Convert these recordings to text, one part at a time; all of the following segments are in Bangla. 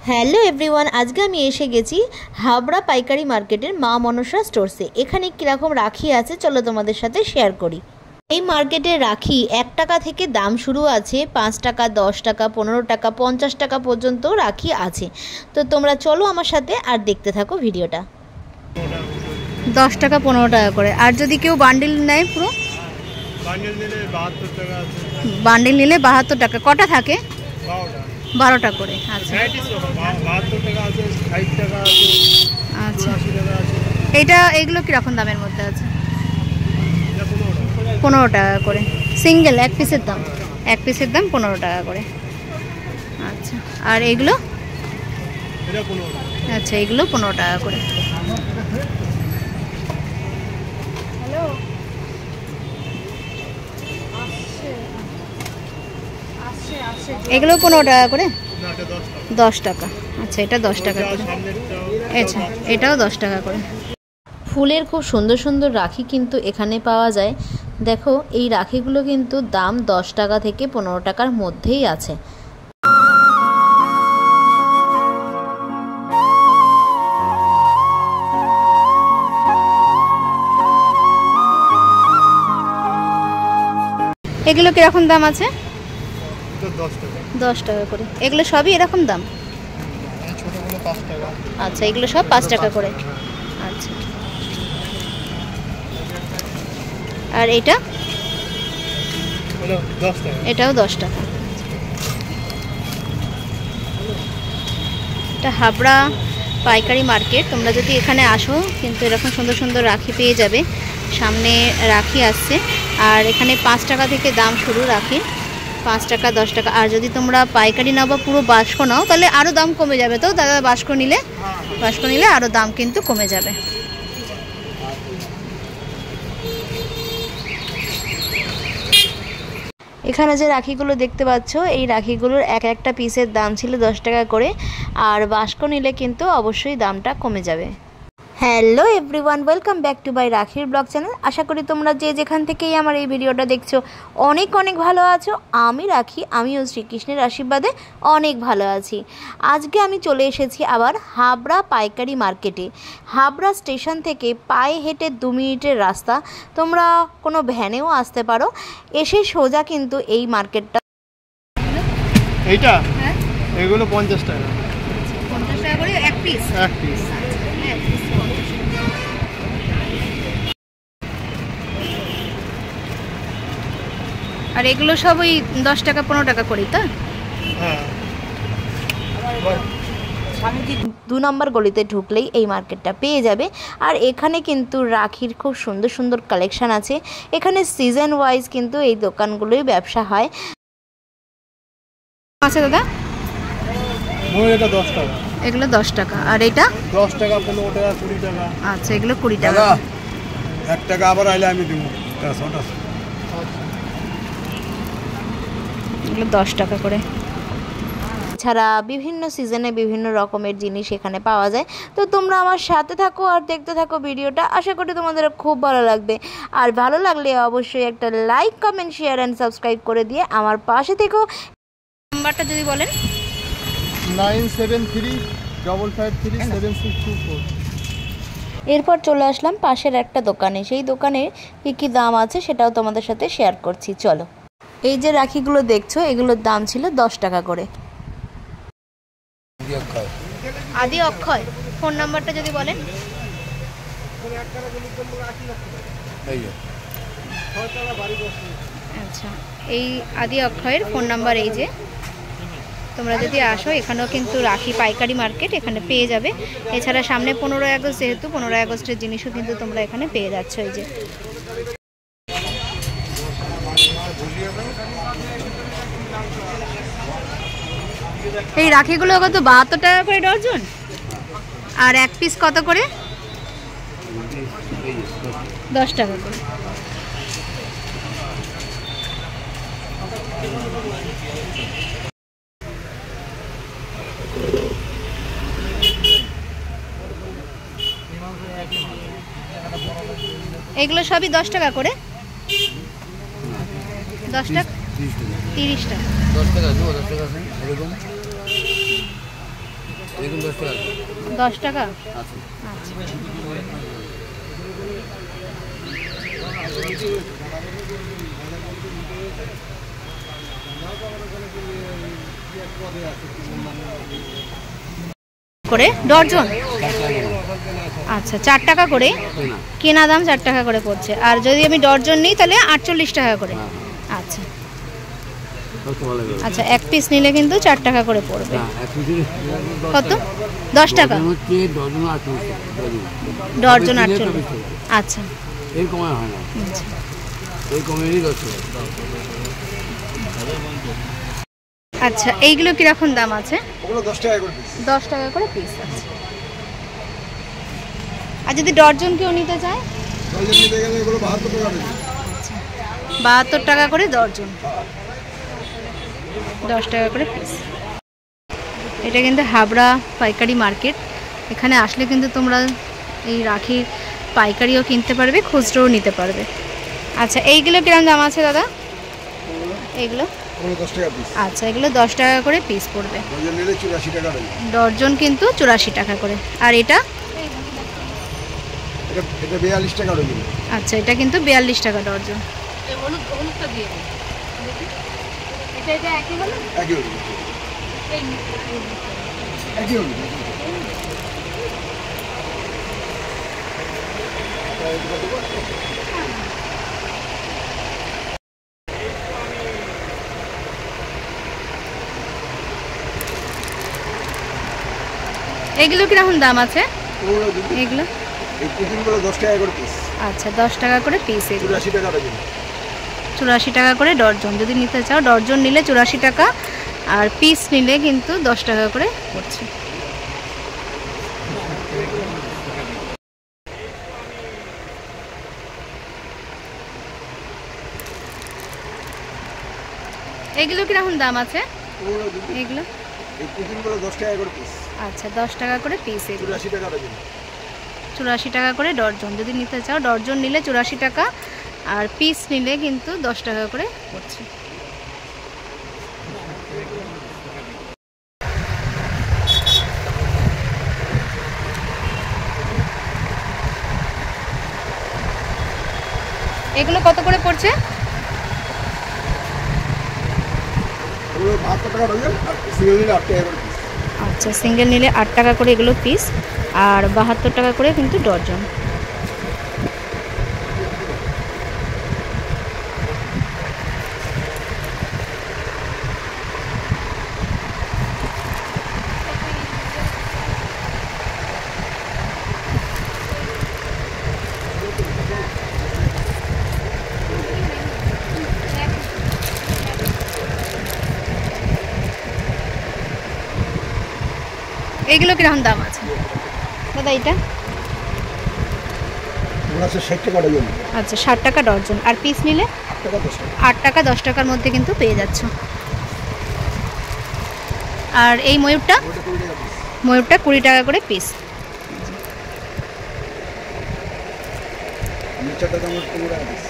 হ্যালো এভরিওয়ান, আজকে আমি এসে গেছি হাবড়া পাইকারি মার্কেটের মা মনসা স্টোরসে। এখানে কীরকম রাখি আছে চলো তোমাদের সাথে শেয়ার করি। এই মার্কেটের রাখি 1 টাকা থেকে দাম শুরু আছে, 5 টাকা, 10 টাকা, 15 টাকা, 50 টাকা পর্যন্ত রাখি আছে। তো তোমরা চলো আমার সাথে আর দেখতে থাকো ভিডিওটা। 10 টাকা 15 টাকা করে। আর যদি কেউ বান্ডিল নেয়, পুরো বান্ডিল নিলে 72 টাকা আছে। বান্ডিল নিলে 72 টাকা। কটা থাকে? 12টা করে। আচ্ছা, 72 টাকা আছে, 60 টাকা আছে, আচ্ছা। 80 টাকা আছে। এগুলো কীরকম দামের মধ্যে আছে? 15 টাকা করে সিঙ্গেল, এক পিসের দাম 15 টাকা করে। আচ্ছা, আর এগুলো? আচ্ছা, এগুলো 15 টাকা করে। এগুলো 15 টাকা করে, 10 টাকা। আচ্ছা, এটা 10 টাকা করে। আচ্ছা, এটাও 10 টাকা করে। ফুলের খুব সুন্দর সুন্দর রাখি কিন্তু এখানে পাওয়া যায়। দেখো, এই রাখিগুলো কিন্তু দাম 10 টাকা থেকে 15 টাকার মধ্যেই আছে। এগুলো কিরকম দাম আছে? 10 টাকা করে। এগুলো সবই এরকম দাম? আচ্ছা, এগুলো সব 5 টাকা করে। আচ্ছা, আর এটা? এটাও 10 টাকা। এটা হাবড়া পাইকারি মার্কেট। তোমরা যদি এখানে আসো কিন্তু এরকম সুন্দর সুন্দর রাখি পেয়ে যাবে। সামনে রাখি আসছে, আর এখানে 5 টাকা থেকে দাম শুরু রাখি, 5 টাকা, 10 টাকা। আর যদি তোমরা পাইকারি নাও বা পুরো বাস্ক নাও তাহলে আরও দাম কমে যাবে। তো দাদা, বাস্ক নিলে আরও দাম কিন্তু কমে যাবে। এখানে যে রাখিগুলো দেখতে পাচ্ছ, এই রাখিগুলোর একটা পিসের দাম ছিল 10 টাকা করে, আর বাস্ক নিলে কিন্তু অবশ্যই দামটা কমে যাবে। Hello everyone, welcome back to my রাখির ব্লগ চ্যানেল। আশা করি তোমরা যে যেখান থেকেই আমার এই ভিডিওটা দেখছো অনেক অনেক ভালো আছো। আমি রাখি, আমিও শ্রীকৃষ্ণের আশীর্বাদে অনেক ভালো আছি। আজকে আমি চলে এসেছি আবার হাবড়া পাইকারি মার্কেটে। হাবড়া স্টেশন থেকে পায়ে হেঁটে 2 মিনিটের রাস্তা। তোমরা কোনো ভ্যানেও আসতে পারো, এসে সোজা কিন্তু এই মার্কেটটা। এইটা এগুলো 50 টাকা। 50 টাকা করে এক পিস? এক পিস। আর এগুলো সব ওই 10 টাকা 15 টাকা করেই, তো? হ্যাঁ। 2 নম্বর গলিতে ঢুকলেই এই মার্কেটটা পেয়ে যাবে। আর এখানে কিন্তু রাখির খুব সুন্দর সুন্দর কালেকশন আছে। এখানে সিজন ওয়াইজ কিন্তু এই দোকানগুলোই ব্যবসা হয়। আচ্ছা দাদা, এটা 10 টাকা। এগুলো 10 টাকা। আর এটা 10 টাকা, 15 টাকা, 20 টাকা। আচ্ছা, এগুলো 20 টাকা। 1 টাকা আবার আইলে আমি দিব। এগুলো 10 টাকা করে। ছাড়া বিভিন্ন সিজনে বিভিন্ন রকমের জিনিস এখানে পাওয়া যায়। তো তোমরা আমার সাথে থাকো আর দেখতে থাকো ভিডিওটা। আশা করি তোমাদের খুব ভালো লাগবে। আর ভালো লাগলে অবশ্যই একটা like, comment, share and subscribe করে দিয়ে আমার পাশে থেকো। নাম্বারটা যদি বলেন? 9735537624। এরপর চলে আসলাম পাশের একটা দোকানে। সেই দোকানে কী দাম আছে সেটাও তোমাদের সাথে শেয়ার করছি, চলো। এই যে রাখিগুলো দেখছো, এগুলোর দাম ছিল 10 টাকা করে। আদি অক্ষয়, ফোন নাম্বারটা যদি বলেন? আচ্ছা, এই আদি অক্ষয়ের ফোন নাম্বার এই যে। তোমরা যদি আসো, এখানেও কিন্তু রাখি পাইকারি মার্কেট এখানে পেয়ে যাবে। এছাড়া সামনে 15ই আগস্ট, যেহেতু 15ই আগস্টের জিনিসও কিন্তু তোমরা এখানে পেয়ে যাচ্ছ। এই যে এই রাখিগুলো কত? 72 টাকা করে ডজন। আর এক পিস কত করে? 10 টাকা করে। এগুলো সবই 10 টাকা করে। 10 টাকা 30 টাকা 10 টাকা 10 টাকা এরকম এরকম 10 টাকা 10 টাকা। আছে। আচ্ছা করে ডর্জন। আচ্ছা 4 টাকা করে না কেনা দাম, 4 টাকা করে পড়ছে। আর যদি আমি ডর্জন নিই তাহলে 48 টাকা করে। আচ্ছা কত ভালো লাগে। আচ্ছা, এক পিস নিলে কিন্তু 4 টাকা করে পড়বে। না এক পিসে কত? 10 টাকা হচ্ছে ডজন 28 ডর্জন। ডজন 48। আচ্ছা এর কমে হয় না, আচ্ছা। এই কমেরই 10 টাকা। আচ্ছা এইগুলো কিরকম দাম আছে? ওগুলো 10 টাকা করে পিস। 10 টাকা করে পিস আছে। আর যদি ডর্জন কেউ নিতে চায়? ডজন নিতে গেলে এগুলো 72 টাকা পিস। আচ্ছা 72 টাকা করে ডর্জন, 10 টাকা করে পিস। এটা কিন্তু হাবড়া পাইকারি মার্কেট। এখানে আসলে কিন্তু তোমরা এই রাখি পাইকারিও কিনতে পারবে, খুচরোও নিতে পারবে। আচ্ছা এইগুলো কিরকম দাম আছে দাদা? এইগুলো ওগুলো 10 টাকা পিস। আচ্ছা এগুলো 10 টাকা করে পিস পড়বে। ডজন নিলে 84 টাকা ডজন। ডর্জন কিন্তু 84 টাকা করে। আর এটা এটা 42 টাকা ডজন। আচ্ছা এটা কিন্তু 42 টাকা ডর্জন। একই হলো। একই হলো। এগুলো কিরকম দাম আছে? ওগুলো এগুলো এই কুকিংগুলো 10 টাকা করে পিস। আচ্ছা 10 টাকা করে পিস। এগুলো 84 টাকা ডজন। 84 টাকা করে ডর্জন। যদি নিতে চাও ডর্জন নিলে 84 টাকা, আর পিস নিলে কিন্তু 10 টাকা করে পড়ছে। এগুলো কিরকম দাম আছে? ওগুলো এগুলো এই কুকিংগুলো 10 টাকা করে পিস। আচ্ছা 10 টাকা করে পিস। এগুলো 84 টাকা ডজন। 84 টাকা করে ডর্জন। যদি নিতে চাও ডর্জন নিলে 84 টাকা, আর পিস নিলে কিন্তু 10 টাকা করে পড়ছে। এগুলো কত করে পড়ছে? ওগুলো 72 টাকা ডজন আর সিঙ্গেল নিলে 8 টাকা করে পিস। আচ্ছা সিঙ্গেল নিলে 8 টাকা করে এগুলো পিস, আর 72 টাকা করে কিন্তু ডর্জন। এগুলো কিরকম দাম আছে দাদা? এটা ওগুলো আছে 60 টাকা ডজন। আচ্ছা 60 টাকা ডর্জন, আর পিস নিলে 8 টাকা 10 টাকা। 8 টাকা 10 টাকার মধ্যে কিন্তু পেয়ে যাচ্ছ। আর এই ময়ূরটা? ওটা 20 টাকা পিস। ময়ূরটা 20 টাকা করে পিস। নিচেরটা দাম 15 টাকা পিস।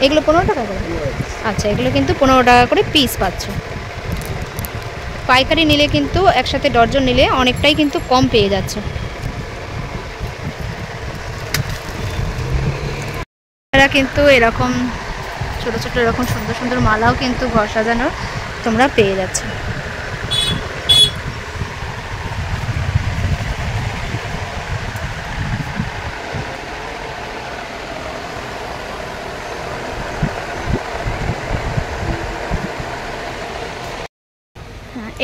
এগুলো 15 টাকা করে? আচ্ছা এগুলো কিন্তু 15 টাকা করে পিস পাচ্ছ। পাইকারি নিলে কিন্তু একসাথে ডর্জন নিলে অনেকটাই কিন্তু কম পেয়ে যাচ্ছে। এরা কিন্তু এরকম ছোট ছোট এরকম সুন্দর সুন্দর মালাও কিন্তু ঘর সাজানোর তোমরা পেয়ে যাচ্ছ।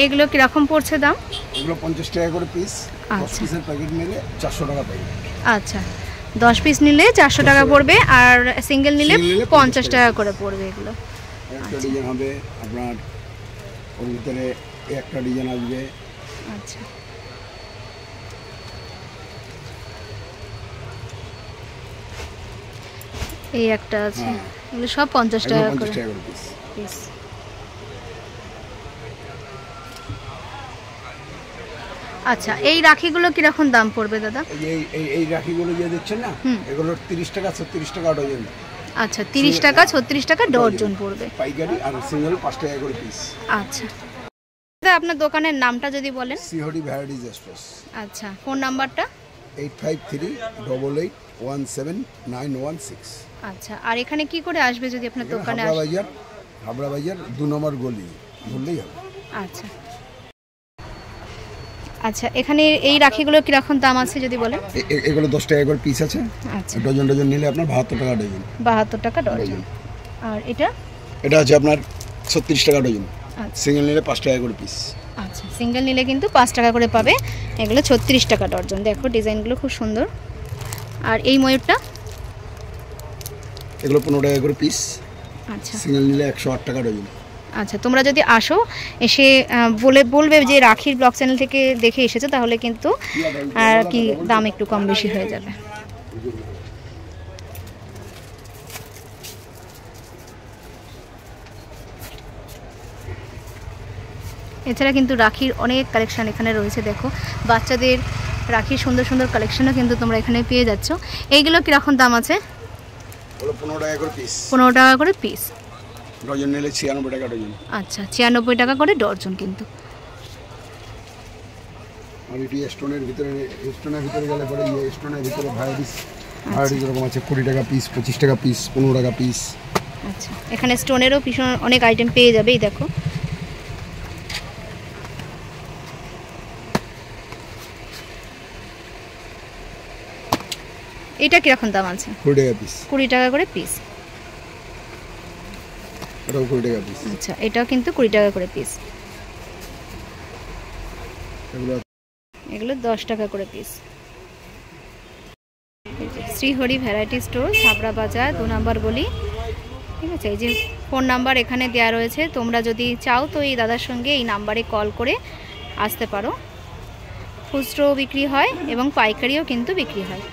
এগুলো কিরকম পড়ছে দাম? এগুলো 50 টাকা করে পিস। 10 আচ্ছা। পিসের প্যাকেট নিলে 400 টাকা প্যাকেট। আচ্ছা 10 পিস নিলে 400 টাকা পড়বে, আর সিঙ্গেল নিলে সিঙ্গেল নিলে 50 টাকা করে পড়বে। এগুলো একটা ডিজাইন হবে আপনার, ওর ভিতরে একটা ডিজাইন আসবে। আচ্ছা এই একটা আছে। হ্যাঁ। এগুলো সব 50 এগুলো টাকা 50 করে টাকা করে পিস। পিস। আচ্ছা এই রাখিগুলো কিরকম দাম পড়বে দাদা? এই রাখিগুলো যে দিচ্ছেন না, হুম। এগুলো 30 টাকা 36 টাকা ডজন। আচ্ছা 30 টাকা 36 টাকা ডজন পড়বে। পাইকারি আর সিঙ্গেল 5 টাকা করে পিস। আচ্ছা দাদা আপনার দোকানের নামটা যদি বলেন। সিহরি ভ্যারাইটিজ এক্সপ্রেস। আচ্ছা ফোন নাম্বারটা 8538887916। আচ্ছা আর এখানে কি করে আসবে যদি আপনার দোকানে আসে? হাবড়া বাজার 2 নম্বর গলি বললেই হবে। আচ্ছা আচ্ছা এখানে এই রাখিগুলো কিরকম দাম আছে যদি বলেন? এগুলো 10 টাকা করে পিস আছে। আচ্ছা ডজন ডজন নিলে আপনার 72 টাকা ডজন। 72 টাকা ডজন। আর এটা আছে আপনার 36 টাকা ডজন। আচ্ছা সিঙ্গেল নিলে 5 টাকা করে পিস। আচ্ছা সিঙ্গেল নিলে কিন্তু 5 টাকা করে পাবে। এগুলো 36 টাকা ডজন। দেখো ডিজাইনগুলো খুব সুন্দর। আর এই ময়ূরটা এগুলো 15 টাকা করে পিস। আচ্ছা সিঙ্গেল নিলে 108 টাকা ডজন। আচ্ছা তোমরা যদি আসো এসে বলবে যে রাখির ব্লগ চ্যানেল থেকে দেখে এসেছো তাহলে কিন্তু আর কি দাম একটু কম বেশি হয়ে যাবে। এছাড়া কিন্তু রাখির অনেক কালেকশন এখানে রয়েছে। দেখো বাচ্চাদের রাখির সুন্দর সুন্দর কালেকশনও কিন্তু তোমরা এখানে পেয়ে যাচ্ছ। এইগুলো কীরকম দাম আছে? 15 টাকা করে পিস। 15 টাকা করে পিস। ডজন নিলে 96 টাকা ডজন। আচ্ছা 96 টাকা করে ডজন কিন্তু। আর এটি স্টোনের ভিতরে গেলে পরে স্টোনের ভিতরে ভ্যারাইটিস এরকম আছে 20 টাকা পিস, 25 টাকা পিস, 15 টাকা পিস। আচ্ছা এখানে স্টোনেরও ভীষণ অনেক আইটেম পেয়ে যাবে। এই দেখো এটা কিরকম দাম আছে? 20 টাকা পিস। 20 টাকা করে পিস। এটাও 20 টাকা পিস। আচ্ছা এটাও কিন্তু 20 টাকা করে পিস। এগুলো 10 টাকা করে piece. Shrihari variety store, Habra বাজার 2 নম্বর গলি। ঠিক আছে এই যে ফোন নাম্বার এখানে দেওয়া রয়েছে। তোমরা যদি চাও তো এই দাদার সঙ্গে এই নাম্বারে কল করে আসতে পারো। খুচরো বিক্রি হয় এবং পাইকারিও কিন্তু বিক্রি হয়।